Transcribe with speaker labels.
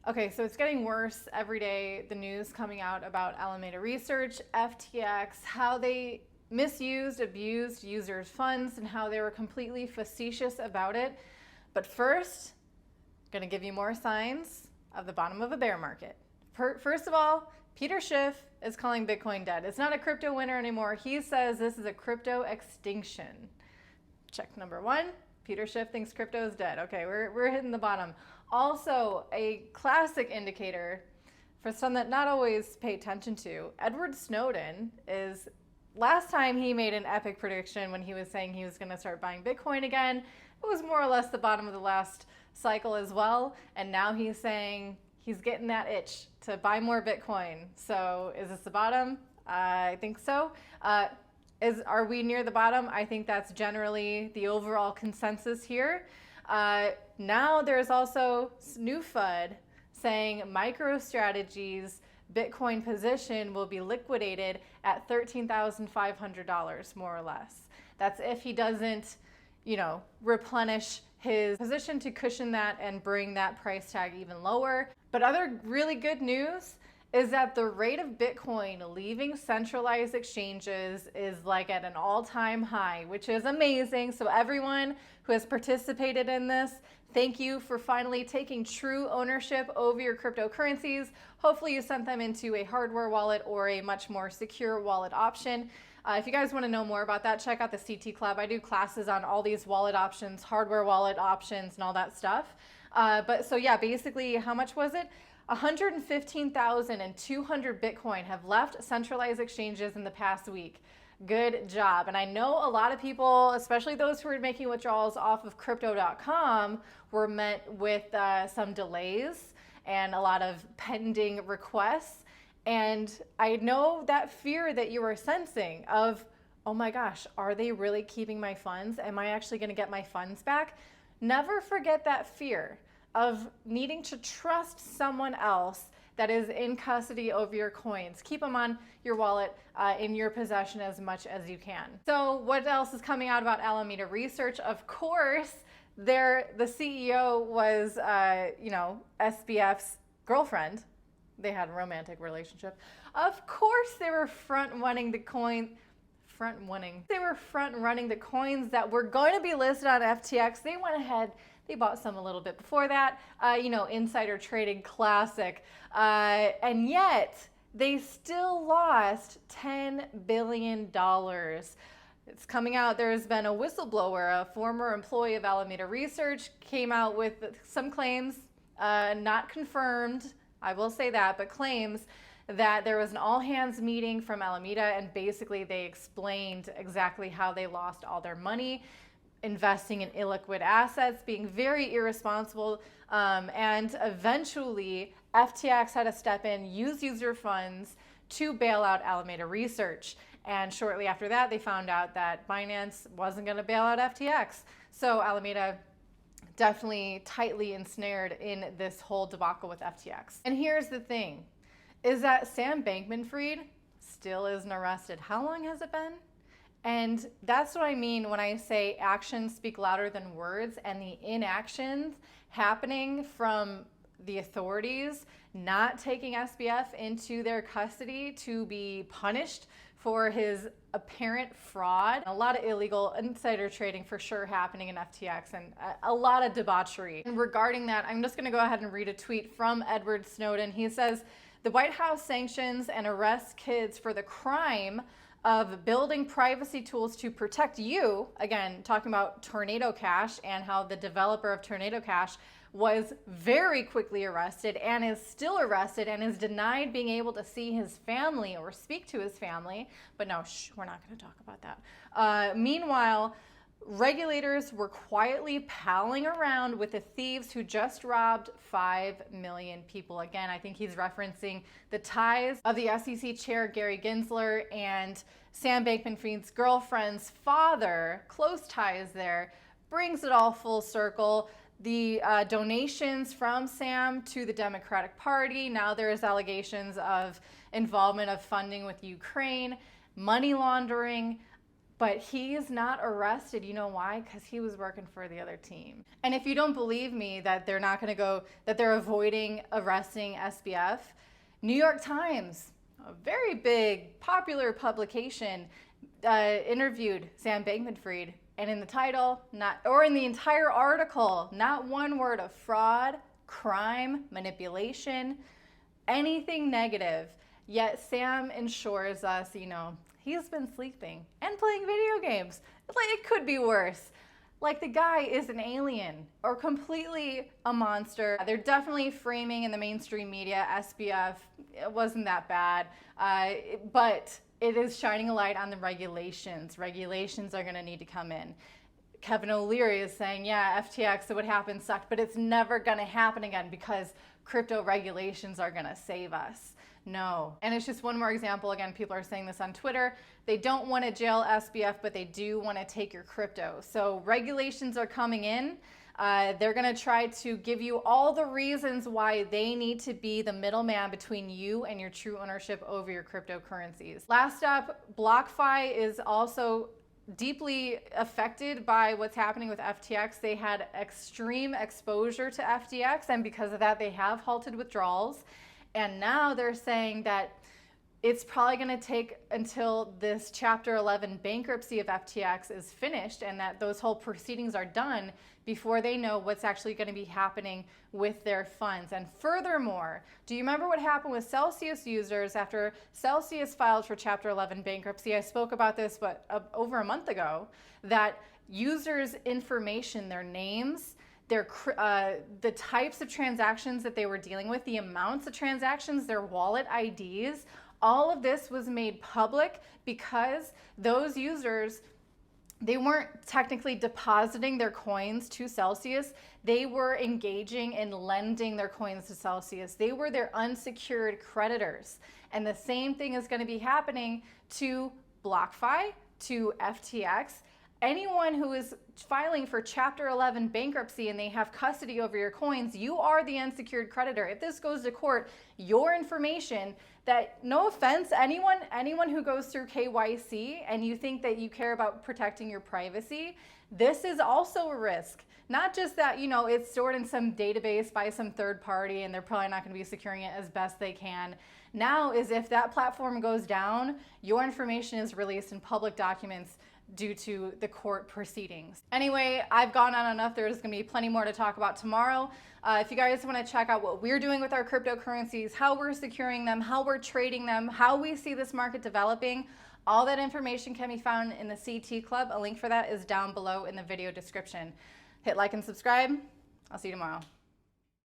Speaker 1: Okay, so it's getting worse every day. The news coming out about Alameda Research, FTX, how they misused, abused users' funds, and how they were completely facetious about it. But first, I'm going to give you more signs of the bottom of a bear market. First of all, Peter Schiff is calling Bitcoin dead. It's not a crypto winter anymore. He says this is a crypto extinction. Check number one. Peter Schiff thinks crypto is dead. Okay, we're hitting the bottom. Also, a classic indicator for some that not always pay attention to, Edward Snowden is, last time he made an epic prediction when he was saying he was going to start buying Bitcoin again. It was more or less the bottom of the last cycle as well. And now he's saying he's getting that itch to buy more Bitcoin. So is this the bottom? I think so. Are we near the bottom? I think that's generally the overall consensus here. Now there's also new FUD saying MicroStrategy's Bitcoin position will be liquidated at $13,500 more or less. That's if he doesn't, replenish his position to cushion that and bring that price tag even lower. But other really good news is that the rate of Bitcoin leaving centralized exchanges is like at an all-time high, which is amazing. So everyone who has participated in this, thank you for finally taking true ownership over your cryptocurrencies. Hopefully you sent them into a hardware wallet or a much more secure wallet option. If you guys want to know more about that, check out the CT Club. I do classes on all these wallet options, hardware wallet options, and all that stuff. Basically, how much was it? 115,200 Bitcoin have left centralized exchanges in the past week. Good job. And I know a lot of people, especially those who are making withdrawals off of crypto.com, were met with some delays and a lot of pending requests. And I know that fear that you were sensing of, oh my gosh, are they really keeping my funds? Am I actually going to get my funds back? Never forget that fear of needing to trust someone else that is in custody over your coins. Keep them on your wallet, in your possession as much as you can. So what else is coming out about Alameda Research? Of course, the CEO was, SBF's girlfriend. They had a romantic relationship. Of course, they were front-running the coins that were going to be listed on FTX. They went ahead. They bought some a little bit before that, insider trading classic. And yet, they still lost $10 billion. It's coming out, there's been a whistleblower, a former employee of Alameda Research, came out with some claims, not confirmed, I will say that, but claims that there was an all-hands meeting from Alameda, and basically they explained exactly how they lost all their money, investing in illiquid assets, being very irresponsible, and eventually FTX had to step in, use user funds to bail out Alameda Research. And shortly after that, they found out that Binance wasn't going to bail out FTX. So Alameda definitely tightly ensnared in this whole debacle with FTX. And here's the thing, is that Sam Bankman-Fried still isn't arrested. How long has it been? And that's what I mean when I say actions speak louder than words, and the inactions happening from the authorities not taking SBF into their custody to be punished for his apparent fraud. A lot of illegal insider trading for sure happening in FTX, and a lot of debauchery. And regarding that, I'm just gonna go ahead and read a tweet from Edward Snowden. He says, the White House sanctions and arrests kids for the crime of building privacy tools to protect you, again, talking about Tornado Cash and how the developer of Tornado Cash was very quickly arrested and is still arrested and is denied being able to see his family or speak to his family. But no, we're not going to talk about that. Meanwhile, regulators were quietly palling around with the thieves who just robbed 5 million people. Again, I think he's referencing the ties of the SEC chair, Gary Gensler, and Sam Bankman-Fried's girlfriend's father, close ties there, brings it all full circle. The donations from Sam to the Democratic Party, now there's allegations of involvement of funding with Ukraine, money laundering, But he's not arrested. You know why? Because he was working for the other team. And if you don't believe me that they're not going to go, that they're avoiding arresting SBF, New York Times, a very big, popular publication, interviewed Sam Bankman-Fried. And in the title, or in the entire article, not one word of fraud, crime, manipulation, anything negative. Yet Sam ensures us, he's been sleeping and playing video games. Like, it could be worse. Like, the guy is an alien or completely a monster. They're definitely framing in the mainstream media SBF. It wasn't that bad, but it is shining a light on the regulations. Regulations are going to need to come in. Kevin O'Leary is saying, yeah, FTX, what happened sucked, but it's never going to happen again because crypto regulations are going to save us. No. And it's just one more example. Again, people are saying this on Twitter. They don't want to jail SBF, but they do want to take your crypto. So regulations are coming in. They're going to try to give you all the reasons why they need to be the middleman between you and your true ownership over your cryptocurrencies. Last up, BlockFi is also deeply affected by what's happening with FTX. They had extreme exposure to FTX, and because of that, they have halted withdrawals. And now they're saying that it's probably going to take until this Chapter 11 bankruptcy of FTX is finished and that those whole proceedings are done before they know what's actually going to be happening with their funds. And furthermore, do you remember what happened with Celsius users after Celsius filed for Chapter 11 bankruptcy? I spoke about this over a month ago, that users' information, their names, the types of transactions that they were dealing with, the amounts of transactions, their wallet IDs, all of this was made public because those users, they weren't technically depositing their coins to Celsius. They were engaging in lending their coins to Celsius. They were their unsecured creditors. And the same thing is going to be happening to BlockFi, to FTX. Anyone who is filing for Chapter 11 bankruptcy and they have custody over your coins, you are the unsecured creditor. If this goes to court, your information that, no offense, anyone who goes through KYC and you think that you care about protecting your privacy, this is also a risk. Not just that, it's stored in some database by some third party and they're probably not going to be securing it as best they can. Now is if that platform goes down, your information is released in public documents due to the court proceedings. Anyway, I've gone on enough. There's going to be plenty more to talk about tomorrow. If you guys want to check out what we're doing with our cryptocurrencies, how we're securing them, how we're trading them, how we see this market developing, all that information can be found in the CT Club. A link for that is down below in the video description. Hit like and subscribe. I'll see you tomorrow.